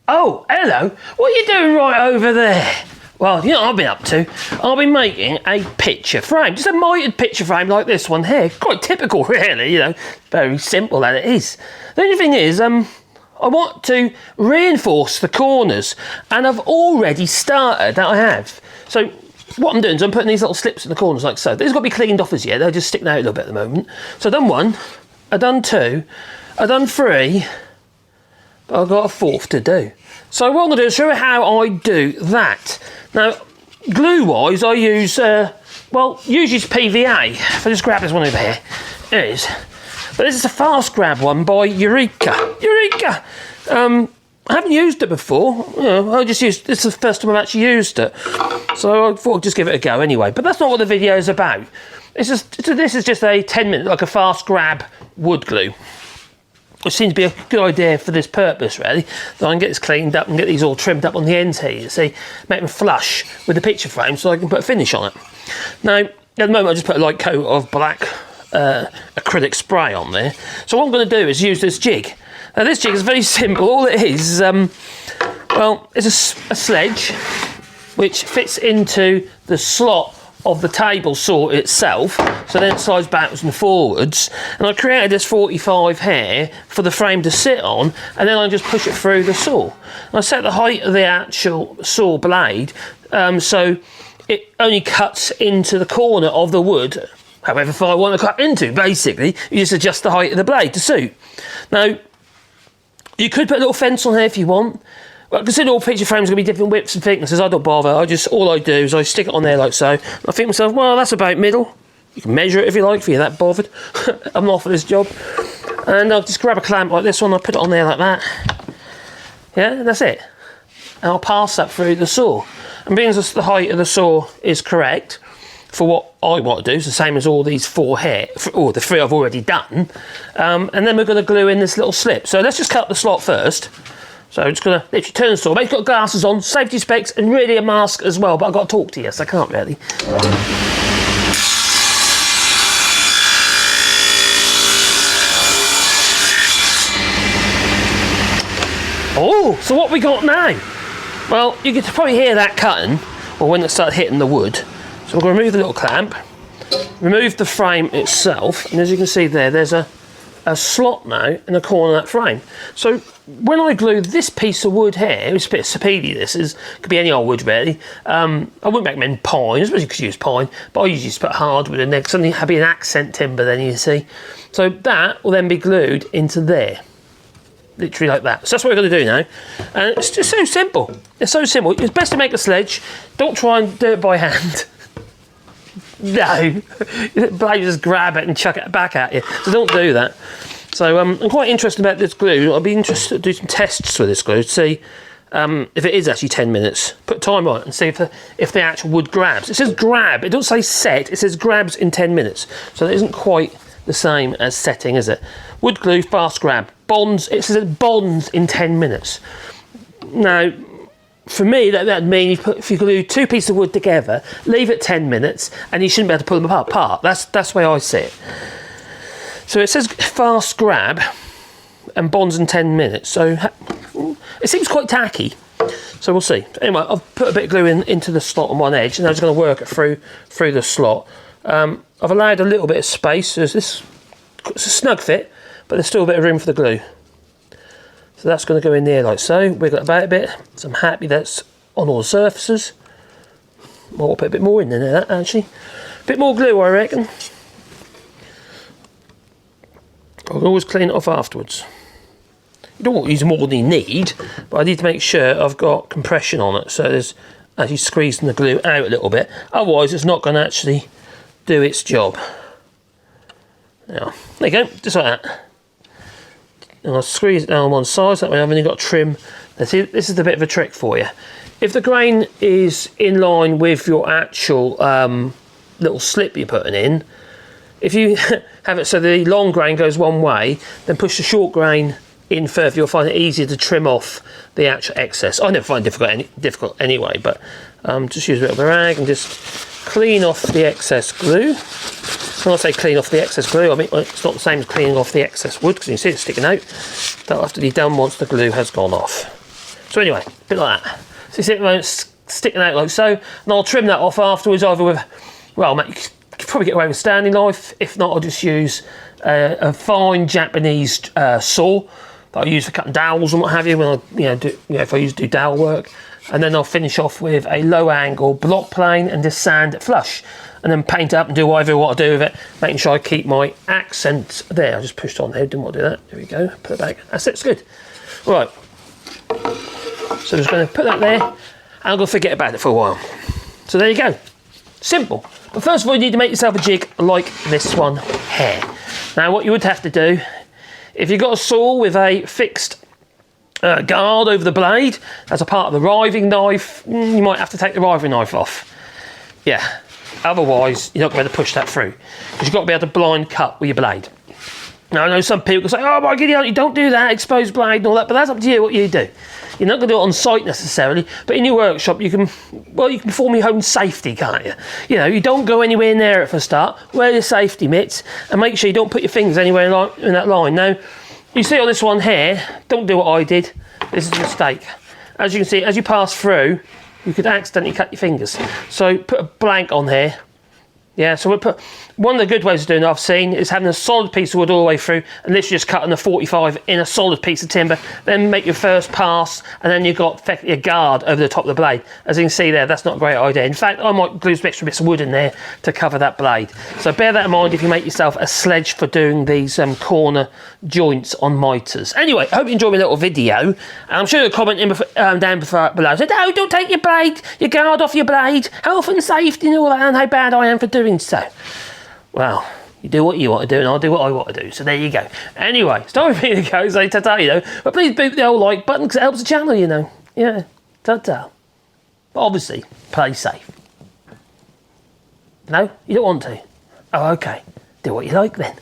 Oh, hello. What are you doing right over there? Well, you know what I've been up to? I've been making a picture frame. Just a mitred picture frame like this one here. Quite typical, really, you know. Very simple as it is. The only thing is, I want to reinforce the corners. And I've already started, that I have. So what I'm doing is I'm putting these little slips in the corners like so. These got to be cleaned off as yet. They're just sticking out a little bit at the moment. So I've done 1, I've done 2, I've done 3, but I've got a 4th to do. So what I'm going to do is show you how I do that. Now, glue-wise, I use, well, usually it's PVA. If I just grab this one over here, there it is. But this is a fast grab one by Eureka. Eureka! I haven't used it before. You know, I just used, this is the first time I've actually used it. So I thought I'd just give it a go anyway. But that's not what the video is about. It's just, this is just a 10-minute, like a fast grab wood glue. Which seems to be a good idea for this purpose, really. So I can get this cleaned up and get these all trimmed up on the ends here, you see. Make them flush with the picture frame so I can put a finish on it. Now, at the moment I just put a light coat of black acrylic spray on there. So what I'm going to do is use this jig. Now this jig is very simple. All it is, well, it's a sledge which fits into the slot of the table saw itself, so then it slides backwards and forwards, and I created this 45 here for the frame to sit on, and then I just push it through the saw. And I set the height of the actual saw blade so it only cuts into the corner of the wood however far I want to cut into. Basically you just adjust the height of the blade to suit. Now you could put a little fence on here if you want. Well, consider all picture frames are going to be different widths and thicknesses. I don't bother. All I do is I stick it on there like so. I think to myself, well, that's about middle. You can measure it if you like, if you're that bothered. I'm not for this job. And I'll just grab a clamp like this one. I'll put it on there like that. Yeah, and that's it. And I'll pass that through the saw. And being as the height of the saw is correct for what I want to do, it's the same as all these 4 here, or the 3 I've already done. And then we're going to glue in this little slip. So let's just cut the slot first. So I'm just going to literally turn the saw. Make sure you've got glasses on, safety specs, and really a mask as well. But I've got to talk to you, so I can't really. Oh, so what we got now? Well, you can probably hear that cutting, or when it started hitting the wood. So we're going to remove the little clamp, remove the frame itself, and as you can see there, there's a slot now in the corner of that frame. So when I glue this piece of wood here, it's a bit sapedy, could be any old wood really. I wouldn't recommend pine, especially because you use pine, but I usually just put hardwood in there because something have be an accent timber then, you see. So that will then be glued into there. Literally like that. So that's what we're going to do now. And it's just so simple. It's so simple. It's best to make a sledge. Don't try and do it by hand. No, blade just grab it and chuck it back at you. So don't do that. So I'm quite interested about this glue. I'll be interested to do some tests with this glue to see if it is actually 10 minutes. Put time on it and see if the actual wood grabs. It says grab. It doesn't say set. It says grabs in 10 minutes. So that isn't quite the same as setting, is it? Wood glue, fast grab. Bonds. It says it bonds in 10 minutes. Now, for me, that'd mean if you glue 2 pieces of wood together, leave it 10 minutes, and you shouldn't be able to pull them apart. That's the way I see it. So it says fast grab and bonds in 10 minutes. So it seems quite tacky. So we'll see. Anyway, I've put a bit of glue into the slot on one edge, and I'm just going to work it through the slot. I've allowed a little bit of space. It's a snug fit, but there's still a bit of room for the glue. So that's going to go in there like so, wiggle it about a bit. So I'm happy that's on all the surfaces. I'll put a bit more in there actually. A bit more glue, I reckon. I'll always clean it off afterwards. You don't want to use more than you need, but I need to make sure I've got compression on it, so there's actually squeezing the glue out a little bit. Otherwise it's not going to actually do its job. Now, there you go, just like that. And I'll squeeze it down on one side, so that way I've only got trim. This is a bit of a trick for you. If the grain is in line with your actual little slip you're putting in, if you have it so the long grain goes one way, then push the short grain in further, you'll find it easier to trim off the actual excess. I never find it difficult anyway, but just use a bit of a rag and just clean off the excess glue. When I say clean off the excess glue, I mean it's not the same as cleaning off the excess wood, because you can see it's sticking out. That'll have to be done once the glue has gone off. So anyway, a bit like that. So you see it sticking out like so, and I'll trim that off afterwards, either with, well, mate, you could probably get away with a standing knife. If not, I'll just use a fine Japanese saw that I use for cutting dowels and what have you, when I, if I do dowel work. And then I'll finish off with a low angle block plane and just sand it flush, and then paint up and do whatever I want to do with it, making sure I keep my accent there. I just pushed on there, didn't want to do that. There we go, put it back. That's it, it's good. Right, so I'm just going to put that there, and I'm going to forget about it for a while. So there you go, simple. But first of all, you need to make yourself a jig like this one here. Now what you would have to do, if you've got a saw with a fixed guard over the blade as a part of the riving knife, you might have to take the riving knife off. Yeah, otherwise you're not going to push that through, because you've got to be able to blind cut with your blade. Now I know some people can say, oh my god, you don't do that, exposed blade and all that, but that's up to you what you do. You're not going to do it on site necessarily, but in your workshop you can perform your own safety, can't you? You don't go anywhere near it for a start. Wear your safety mitts and make sure you don't put your fingers anywhere in that line. Now, you see on this one here, don't do what I did. This is a mistake. As you can see, as you pass through, you could accidentally cut your fingers. So put a blank on here. Yeah, so we'll put, one of the good ways of doing it I've seen is having a solid piece of wood all the way through, and literally just cutting a 45 in a solid piece of timber, then make your first pass, and then you've got effectively a guard over the top of the blade. As you can see there, that's not a great idea. In fact, I might glue some extra bits of wood in there to cover that blade. So bear that in mind if you make yourself a sledge for doing these corner joints on mitres. Anyway, I hope you enjoyed my little video, and I'm sure you'll comment down below. So, no, don't take your guard off your blade, health and safety and all that, and how bad I am for doing so. Well, you do what you want to do and I'll do what I want to do, so there you go. Anyway, it's time for me to go, say ta-ta, but please boot the old like button because it helps the channel, yeah, ta-ta. But obviously, play safe. No, you don't want to? Oh, okay, do what you like then.